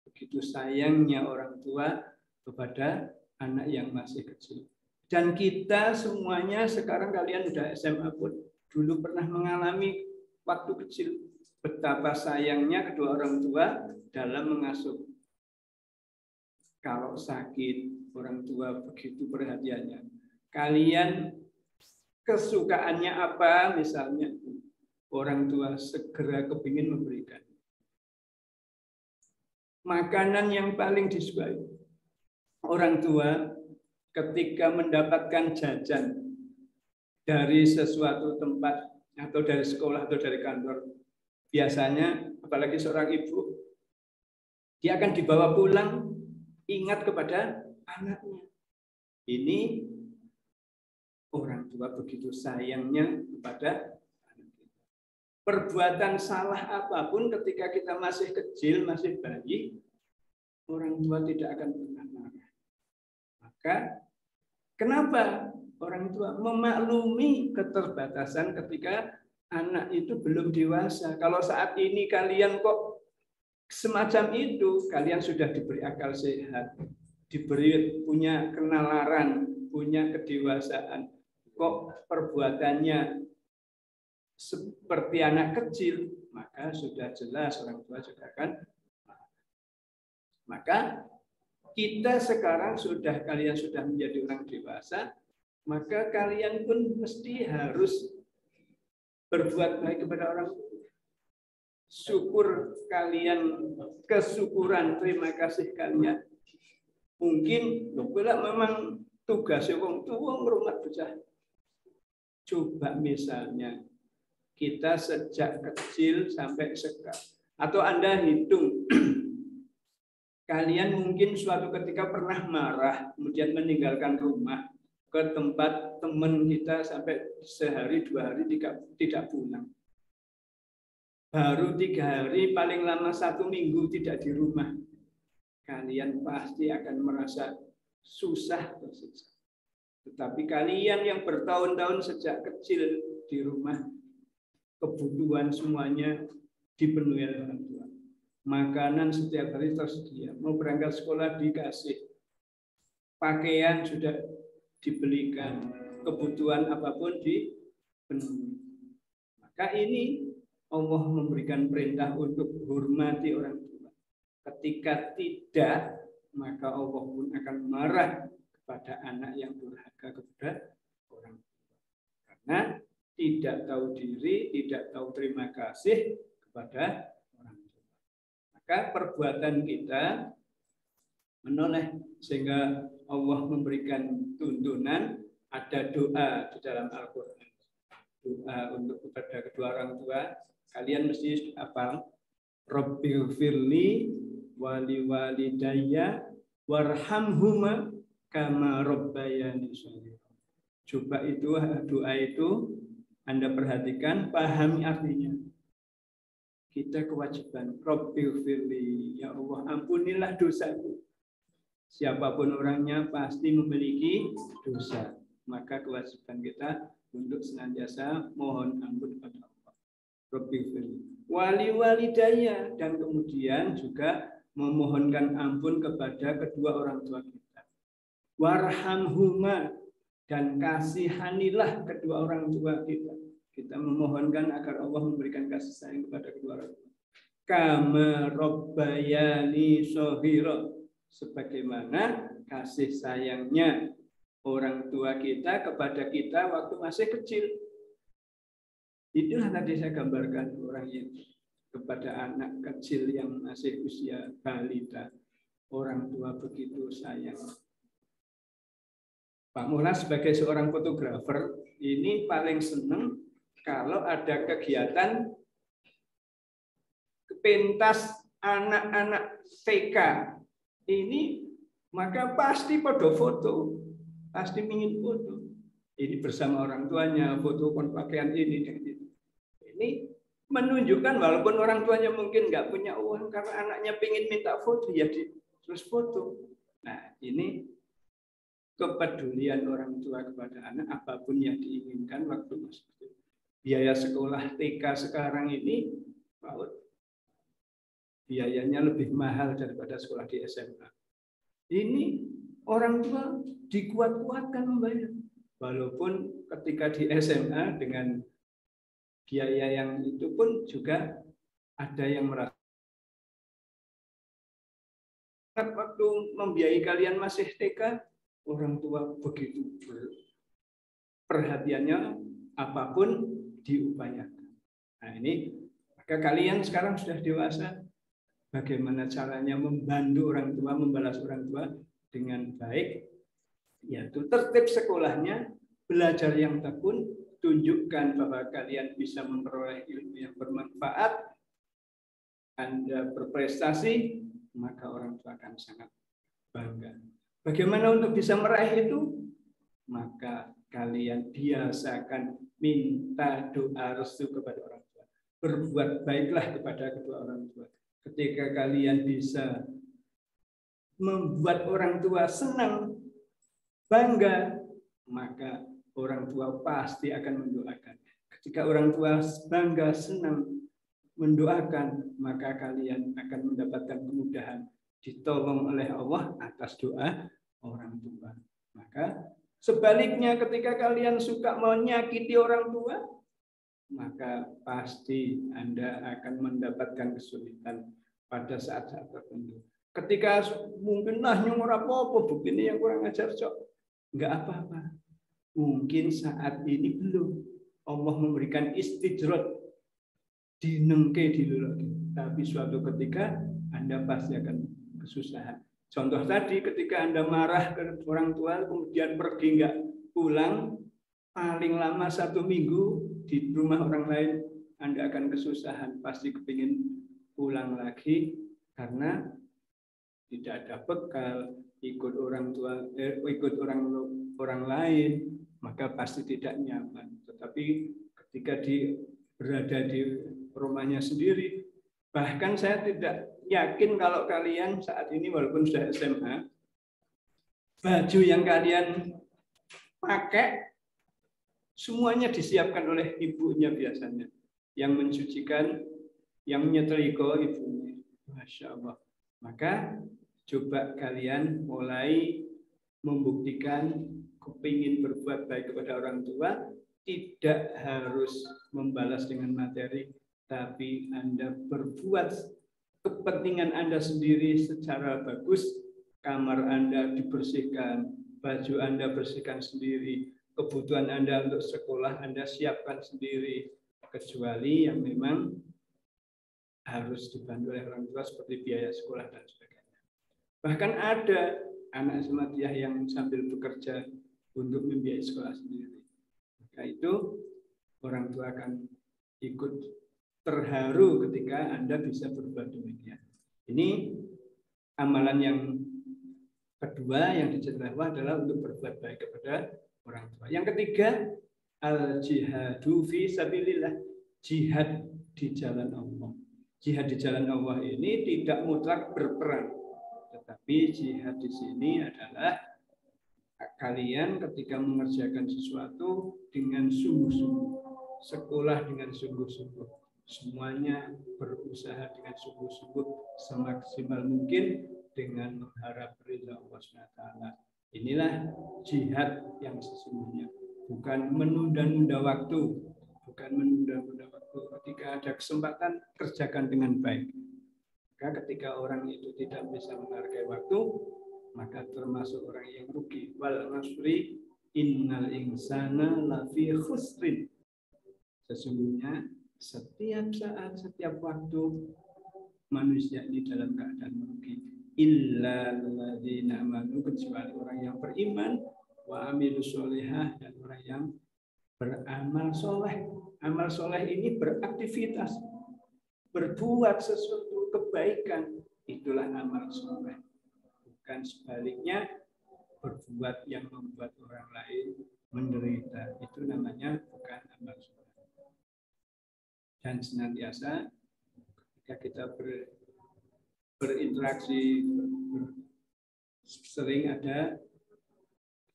Speaker 5: Begitu sayangnya orang tua kepada anak yang masih kecil. Dan kita semuanya sekarang, kalian sudah SMA pun, dulu pernah mengalami waktu kecil betapa sayangnya kedua orang tua dalam mengasuh. Kalau sakit, orang tua begitu perhatiannya. Kalian kesukaannya apa, misalnya orang tua segera kepingin memberikan. Makanan yang paling disukai orang tua ketika mendapatkan jajan dari sesuatu tempat atau dari sekolah atau dari kantor, biasanya apalagi seorang ibu, dia akan dibawa pulang ingat kepada anaknya. Ini orang tua begitu sayangnya kepada anak kita. Perbuatan salah apapun ketika kita masih kecil, masih bayi, orang tua tidak akan pernah marah. Maka kenapa orang tua memaklumi keterbatasan ketika anak itu belum dewasa? Kalau saat ini kalian kok semacam itu, kalian sudah diberi akal sehat, diberi punya kenalaran, punya kedewasaan. Kok perbuatannya seperti anak kecil, maka sudah jelas orang tua juga akan. Maka kita sekarang kalian sudah menjadi orang dewasa, maka kalian pun mesti harus berbuat baik kepada orang tua. Syukur kalian, kesyukuran, terima kasih kalian. Mungkin bila memang tugasnya wong tua ngrumat bocah. Coba misalnya kita sejak kecil sampai sekarang, atau Anda hitung, kalian mungkin suatu ketika pernah marah, kemudian meninggalkan rumah ke tempat teman kita sampai sehari, 2 hari tidak pulang. Baru 3 hari, paling lama 1 minggu tidak di rumah. Kalian pasti akan merasa susah tersiksa. Tetapi kalian yang bertahun-tahun sejak kecil di rumah, kebutuhan semuanya dipenuhi oleh orang tua. Makanan setiap hari tersedia. Mau berangkat sekolah dikasih. Pakaian sudah dibelikan. Kebutuhan apapun dipenuhi. Maka ini Allah memberikan perintah untuk hormati orang tua. Ketika tidak, maka Allah pun akan marah kepada anak yang durhaka kepada orang tua. Karena tidak tahu diri, tidak tahu terima kasih kepada orang tua. Maka perbuatan kita menoleh sehingga Allah memberikan tuntunan, ada doa di dalam Al-Quran. Doa untuk kepada kedua orang tua. Kalian mesti hafal. Rabbighfirli wali walidayya warhamhuma kama rabbayani shaghira. Coba itu doa itu Anda perhatikan, pahami artinya. Kita kewajiban Rabbighfirli, ya Allah ampunilah dosaku. Siapapun orangnya pasti memiliki dosa. Maka kewajiban kita untuk senantiasa mohon ampun kepada Allah. Wali walidayya, dan kemudian juga memohonkan ampun kepada kedua orang tua kita. Warhamhuma, dan kasihanilah kedua orang tua kita. Kita memohonkan agar Allah memberikan kasih sayang kepada kedua orang tua. Kama rabbayani shaghira, sebagaimana kasih sayangnya orang tua kita kepada kita waktu masih kecil. Itulah tadi saya gambarkan orang yang kepada anak kecil yang masih usia balita. Orang tua begitu sayang. Pak Mullah sebagai seorang fotografer ini paling senang kalau ada kegiatan pentas anak-anak TK ini, maka pasti pada foto, pasti ingin foto. Ini bersama orang tuanya, foto pakaian ini dan itu. Ini menunjukkan walaupun orang tuanya mungkin nggak punya uang karena anaknya pengen minta foto, ya terus foto. Nah, ini kepedulian orang tua kepada anak apapun yang diinginkan waktu masih kecil. Biaya sekolah TK sekarang ini, PAUD, biayanya lebih mahal daripada sekolah di SMA. Ini orang tua dikuat-kuatkan membayar. Walaupun ketika di SMA dengan biaya yang itu pun juga ada yang merasa waktu membiayai kalian masih TK, orang tua begitu perhatiannya apapun diupayakan. Nah ini, maka kalian sekarang sudah dewasa, bagaimana caranya membantu orang tua, membalas orang tua dengan baik, yaitu tertib sekolahnya, belajar yang tekun, tunjukkan bahwa kalian bisa memperoleh ilmu yang bermanfaat, Anda berprestasi, maka orang tua akan sangat bangga. Bagaimana untuk bisa meraih itu? Maka kalian biasakan minta doa restu kepada orang tua. Berbuat baiklah kepada kedua orang tua. Ketika kalian bisa membuat orang tua senang, bangga, maka orang tua pasti akan mendoakan. Ketika orang tua bangga, senang, mendoakan, maka kalian akan mendapatkan kemudahan, ditolong oleh Allah atas doa orang tua. Maka sebaliknya ketika kalian suka menyakiti orang tua, maka pasti Anda akan mendapatkan kesulitan pada saat-saat tertentu. Ketika mungkin nyumur apa-apa, begini yang kurang ajar cok, enggak apa-apa. Mungkin saat ini belum Allah memberikan istidrot, dinengke dilologi, tapi suatu ketika Anda pasti akan kesusahan. Contoh tadi, ketika Anda marah ke orang tua kemudian pergi nggak pulang, paling lama 1 minggu di rumah orang lain, Anda akan kesusahan, pasti kepingin pulang lagi karena tidak ada bekal, ikut orang tua, ikut orang lain, maka pasti tidak nyaman. Tetapi ketika berada di rumahnya sendiri, bahkan saya tidak yakin kalau kalian saat ini walaupun sudah SMA, baju yang kalian pakai semuanya disiapkan oleh ibunya biasanya, yang mencucikan, yang menyetrika ibunya. Masya Allah. Maka coba kalian mulai membuktikan kepingin berbuat baik kepada orang tua, tidak harus membalas dengan materi, tapi Anda berbuat kepentingan Anda sendiri secara bagus, kamar Anda dibersihkan, baju Anda bersihkan sendiri, kebutuhan Anda untuk sekolah Anda siapkan sendiri, kecuali yang memang harus dibantu oleh orang tua seperti biaya sekolah dan sebagainya. Bahkan ada anak Ahmadiyah yang sambil bekerja untuk membiayai sekolah sendiri. Maka itu orang tua akan ikut terharu ketika Anda bisa berbuat demikian. Ini amalan yang kedua yang diceritakan adalah untuk berbuat baik kepada orang tua. Yang ketiga, al-jihadu fi sabilillah, jihad di jalan Allah. Jihad di jalan Allah ini tidak mutlak berperang, tetapi jihad di sini adalah kalian ketika mengerjakan sesuatu dengan sungguh-sungguh, sekolah dengan sungguh-sungguh, semuanya berusaha dengan sungguh-sungguh semaksimal mungkin dengan mengharap ridha Allah SWT. Inilah jihad yang sesungguhnya, bukan menunda-nunda waktu, bukan menunda-nunda waktu. Ketika ada kesempatan, kerjakan dengan baik. Maka ketika orang itu tidak bisa menghargai waktu, maka termasuk orang yang rugi. Wal nasri innal insana lafi khusrin. Sesungguhnya setiap saat, setiap waktu manusia ini dalam keadaan rugi. Illa alladzina amanu, kecuali orang yang beriman, wa amilus sholihah, dan orang yang beramal soleh. Amal soleh ini beraktivitas, berbuat sesuatu kebaikan, itulah amal soleh. Bukan sebaliknya, berbuat yang membuat orang lain menderita. Itu namanya bukan amal soleh. Dan senantiasa ketika kita berinteraksi, sering ada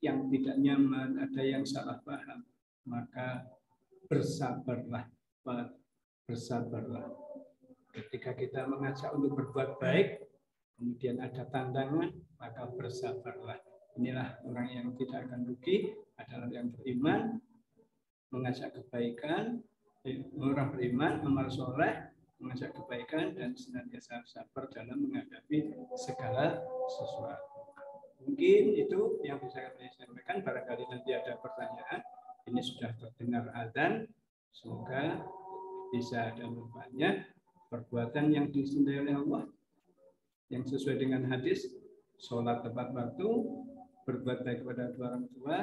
Speaker 5: yang tidak nyaman, ada yang salah paham, maka bersabarlah, bersabarlah. Ketika kita mengajak untuk berbuat baik, kemudian ada tantangan, maka bersabarlah. Inilah orang yang tidak akan rugi, adalah yang beriman, mengajak kebaikan, orang beriman, amal soleh, mengajak kebaikan, dan senantiasa sabar dalam menghadapi segala sesuatu. Mungkin itu yang bisa kami sampaikan. Barangkali nanti ada pertanyaan. Ini sudah terdengar azan. Semoga bisa ada manfaatnya. Perbuatan yang dicintai oleh Allah, yang sesuai dengan hadis, sholat tepat waktu, berbuat baik kepada kedua orang tua,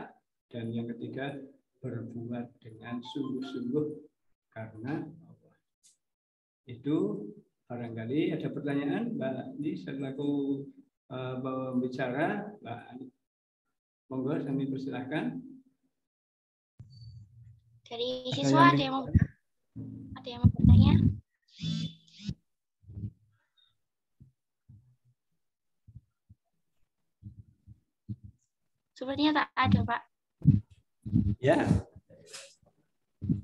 Speaker 5: dan yang ketiga, berbuat dengan sungguh-sungguh karena Allah. Itu Barangkali ada pertanyaan, Mbak Andi selaku pembicara, Mbak Andi. Monggo kami persilahkan.
Speaker 1: Dari siswa ada yang mau bertanya? Sepertinya tak ada, Pak.
Speaker 5: Ya.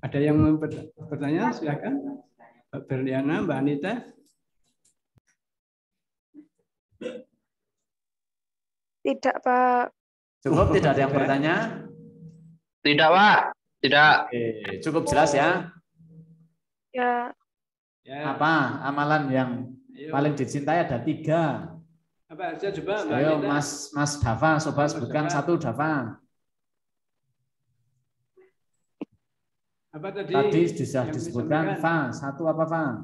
Speaker 5: Ada yang mau bertanya? Silakan. Mbak Berliana, Mbak Anita.
Speaker 3: Tidak, Pak.
Speaker 2: Cukup, tidak ada yang bertanya?
Speaker 6: Tidak, Pak. Tidak.
Speaker 2: Oke, cukup jelas ya?
Speaker 3: Ya.
Speaker 5: Ya.
Speaker 2: Apa amalan yang
Speaker 5: Ayo.
Speaker 2: paling dicintai? Ada 3.
Speaker 5: Apa aja coba, Mbak
Speaker 2: Ayo,
Speaker 5: Anita.
Speaker 2: Mas Dava, coba
Speaker 5: Mas
Speaker 2: sebutkan
Speaker 5: Dava.
Speaker 2: 1, Dava.
Speaker 5: Apa tadi?
Speaker 2: Tadi sudah
Speaker 5: yang
Speaker 2: disebutkan
Speaker 5: disampaikan?
Speaker 2: Fa. 1 apa, Fa?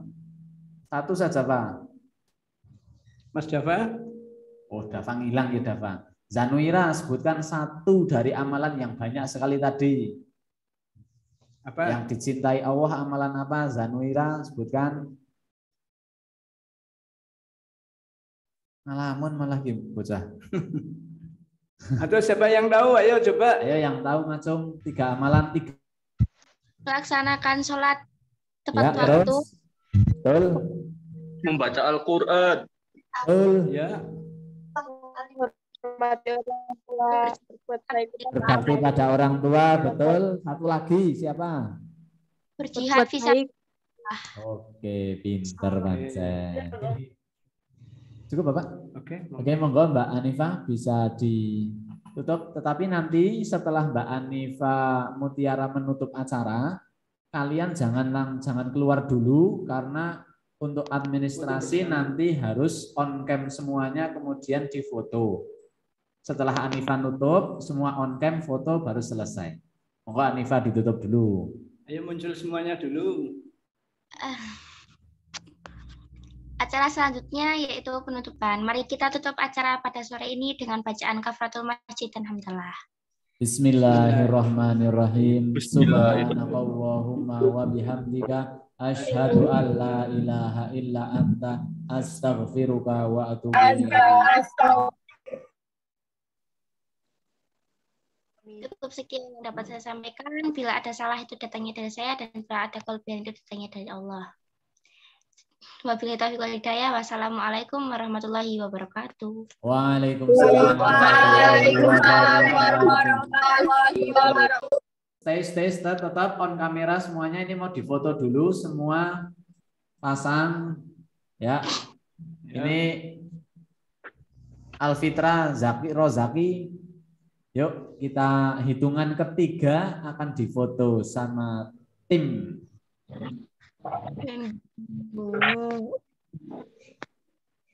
Speaker 2: 1 saja, Fa.
Speaker 5: Mas Dava.
Speaker 2: Oh, Dava ngilang ya, Dava. Zanuira, sebutkan 1 dari amalan yang banyak sekali tadi.
Speaker 5: Apa?
Speaker 2: Yang dicintai Allah, amalan apa? Zanuira, sebutkan. Ngalamun malah bocah.
Speaker 5: Atau siapa yang tahu? Ayo coba.
Speaker 2: Ayo yang tahu ngacung 3 amalan 3.
Speaker 1: Melaksanakan sholat
Speaker 2: Ya,
Speaker 1: tepat waktu.
Speaker 2: terus. Betul.
Speaker 6: Membaca Al-Quran.
Speaker 2: Betul.
Speaker 5: Ya.
Speaker 3: Hormati orang tua, berbuat baik kepada
Speaker 2: Berbakti pada orang tua, betul. 1 lagi siapa?
Speaker 1: Berjihad
Speaker 3: berbuat
Speaker 1: fisabilillah.
Speaker 3: baik.
Speaker 2: Oke, pinter Pancen. Cukup Bapak?
Speaker 5: Oke.
Speaker 2: Oke, monggo Mbak Anifah bisa ditutup. Tetapi nanti setelah Mbak Anifah Mutiara menutup acara, kalian jangan keluar dulu karena untuk administrasi nanti harus on cam semuanya kemudian difoto. Setelah Anifah nutup, semua on cam foto baru selesai. Monggo Anifah ditutup dulu.
Speaker 5: Ayo muncul semuanya dulu.
Speaker 1: Acara selanjutnya yaitu penutupan. Mari kita tutup acara pada sore ini dengan bacaan kafaratul masjid dan hamdalah.
Speaker 2: Bismillahirrahmanirrahim.
Speaker 6: Bismillahirrahmanirrahim.
Speaker 2: Subhanakallahumma wa bihamdika asyhadu an la ilaha illa anta astaghfiruka wa atubu ilaik.
Speaker 1: Cukup sekian yang dapat saya sampaikan. Bila ada salah itu datangnya dari saya dan bila ada kelebihan itu datangnya dari Allah. Wabillahi taufiq wal hidayah. Wassalamualaikum warahmatullahi wabarakatuh.
Speaker 2: Waalaikumsalam warahmatullahi wabarakatuh. Stay tetap on kamera semuanya. Ini mau difoto dulu semua, pasang ya. Ini Alfitra Zaki Rozaki. Yuk kita hitungan ketiga akan difoto sama tim.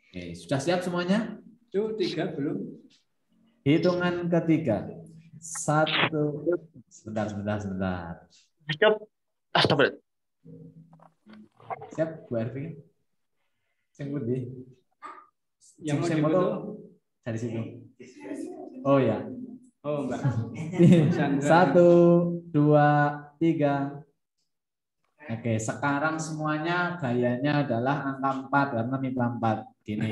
Speaker 2: Oke, sudah siap semuanya?
Speaker 5: Tuh, 3 belum.
Speaker 2: Hitungan ketiga. 1. Sebentar.
Speaker 6: Astagfirullah.
Speaker 2: Siap, Bu Ervin? Sing pundi?
Speaker 5: Yang mau
Speaker 2: Sing
Speaker 5: difoto?
Speaker 2: foto dari situ. Oh ya.
Speaker 5: Oh, Mbak.
Speaker 2: 1, 2, 3. Oke, sekarang semuanya gayanya adalah angka 4 karena MIPA 4. Gini.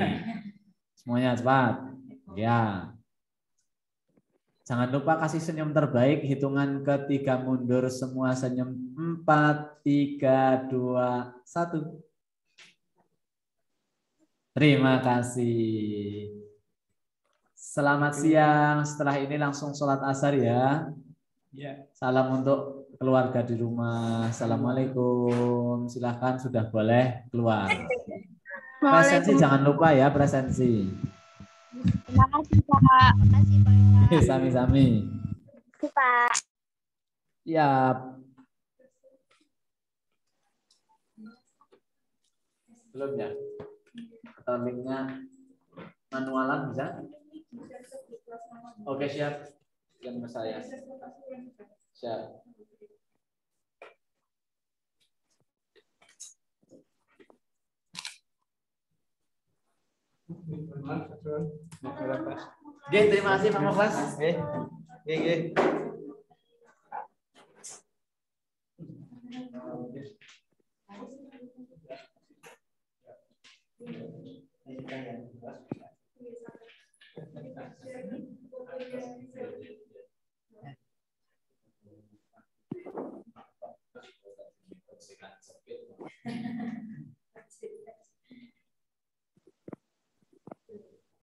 Speaker 2: Semuanya cepat. Ya. Jangan lupa kasih senyum terbaik. Hitungan ketiga mundur semua senyum. 4, 3, 2, 1. Terima kasih. Selamat siang. Setelah ini langsung sholat asar ya.
Speaker 5: Ya.
Speaker 2: Salam untuk keluarga di rumah. Assalamualaikum. Silahkan sudah boleh keluar. Presensi jangan lupa ya, presensi.
Speaker 1: Terima kasih Pak. Terima kasih Pak.
Speaker 2: Sami-sami.
Speaker 1: Pak.
Speaker 2: Siap. Belum ya? Atau linknya manualan bisa? Oke, siap. Yang saya. Siap. Oke, terima kasih Pak Moklas.